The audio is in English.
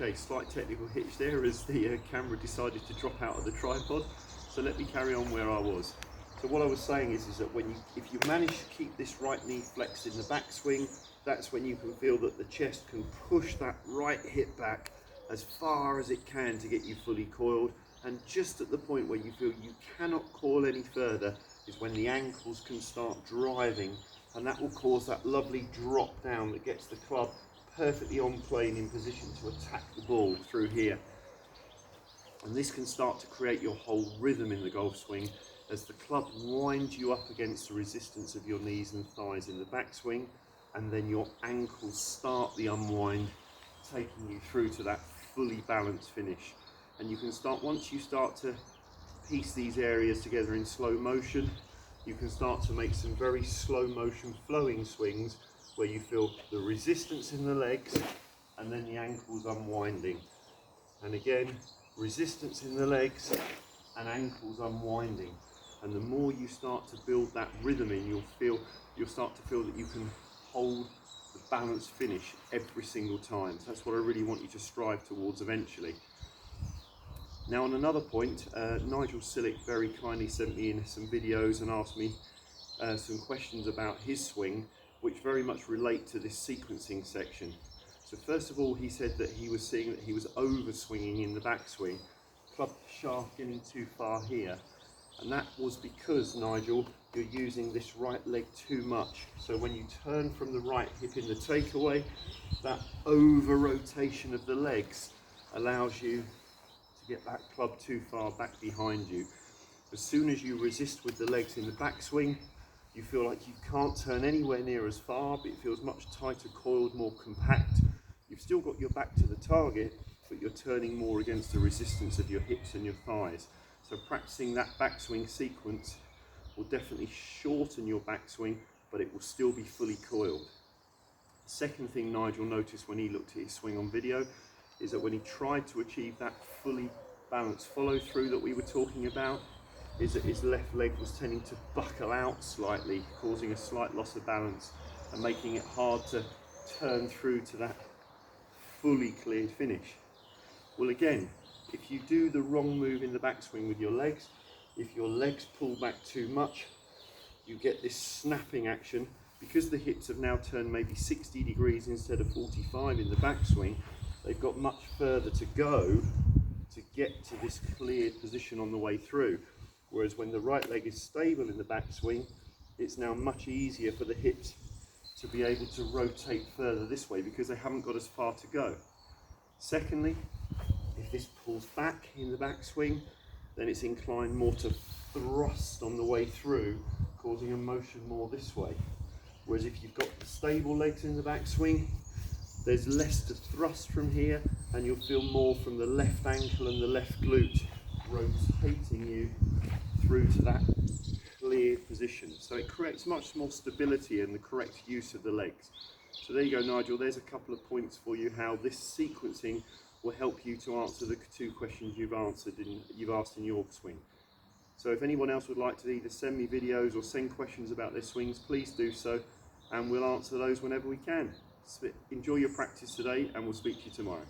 Okay, slight technical hitch there as the camera decided to drop out of the tripod. So let me carry on where I was. So what I was saying is that if you manage to keep this right knee flexed in the backswing, that's when you can feel that the chest can push that right hip back as far as it can to get you fully coiled. And just at the point where you feel you cannot coil any further is when the ankles can start driving, and that will cause that lovely drop down that gets the club perfectly on plane in position to attack the ball through here. And this can start to create your whole rhythm in the golf swing as the club winds you up against the resistance of your knees and thighs in the backswing, and then your ankles start the unwind, taking you through to that fully balanced finish. And you can start, once you start to piece these areas together in slow motion, you can start to make some very slow motion flowing swings where you feel the resistance in the legs and then the ankles unwinding. And again, resistance in the legs and ankles unwinding. And the more you start to build that rhythm in, you'll start to feel that you can hold the balanced finish every single time. So that's what I really want you to strive towards eventually. Now on another point, Nigel Sillick very kindly sent me in some videos and asked me some questions about his swing, which very much relate to this sequencing section. So first of all, he said that he was seeing that he was over swinging in the backswing, club shaft getting too far here. And that was because, Nigel, you're using this right leg too much. So when you turn from the right hip in the takeaway, that over rotation of the legs allows you to get that club too far back behind you. As soon as you resist with the legs in the backswing, you feel like you can't turn anywhere near as far, but it feels much tighter coiled, more compact. You've still got your back to the target, but you're turning more against the resistance of your hips and your thighs. So practicing that backswing sequence will definitely shorten your backswing, but it will still be fully coiled. Second thing Nigel noticed when he looked at his swing on video is that when he tried to achieve that fully balanced follow through that we were talking about, is that his left leg was tending to buckle out slightly, causing a slight loss of balance and making it hard to turn through to that fully cleared finish. Well, again, if you do the wrong move in the backswing with your legs, if your legs pull back too much, you get this snapping action. Because the hips have now turned maybe 60 degrees instead of 45 in the backswing, they've got much further to go to get to this cleared position on the way through. Whereas when the right leg is stable in the backswing, it's now much easier for the hips to be able to rotate further this way because they haven't got as far to go. Secondly, if this pulls back in the backswing, then it's inclined more to thrust on the way through, causing a motion more this way. Whereas if you've got the stable legs in the backswing, there's less to thrust from here, and you'll feel more from the left ankle and the left glute rotating you through to that cleared position. So it creates much more stability and the correct use of the legs. So there you go, Nigel, there's a couple of points for you how this sequencing will help you to answer the two questions you've asked in your swing. So if anyone else would like to either send me videos or send questions about their swings, please do so, and we'll answer those whenever we can. Enjoy your practice today, and we'll speak to you tomorrow.